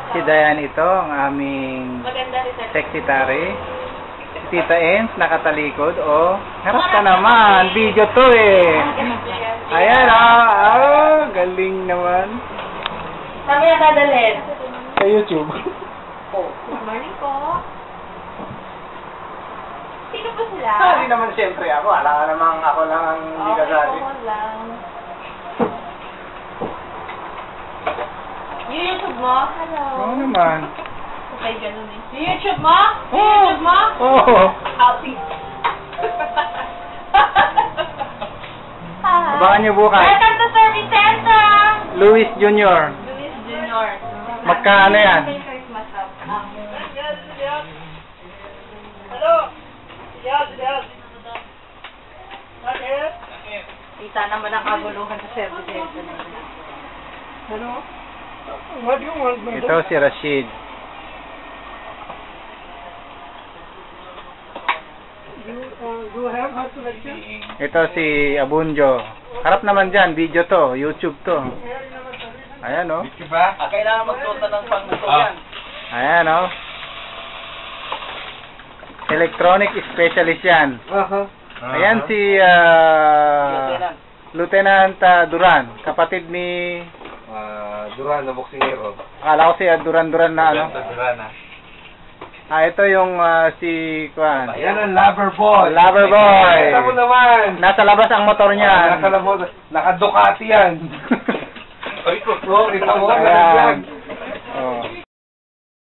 Si Dayan ito, ang aming secretary. Si Tita Ens, nakatalikod. O, harap ka naman. Video to eh. Ayan galing naman. Saan mo yan dadalhin? Sa YouTube. Good morning po. Sino po sila? Sali naman siyempre ako. Alam ka namang ako lang ang hindi kasali. Okay po lang. Yung YouTube mo? Hello. Oo naman. Okay, ganun eh. Yung YouTube mo? Yung Oo. YouTube mo? Oo. Outing. Abangan niyo bukas. Welcome to Service Center! Luis Jr. Luis Jr. Magkano yan? Hello! Kita naman ang kaguluhan sa Service Center. Hello? What do you want, madam? Ito si Rashid. You have her selection? Ito si Abunjo. Harap naman dyan. Video to. YouTube to. Ayan o. Diba? Kailangan magsuot ng panggusto yan. Ayan o. Electronic specialist yan. Ayan si Lieutenant Duran. Kapatid ni... Duran na boksingero. Akala ko si Duran na ano. Duran na. Ito yung si Kwan. Yan ang lover boy. Lover boy. Kita mo naman. Nasa labas ang motor niya. Nasa labas. Naka Ducati yan. Ayan.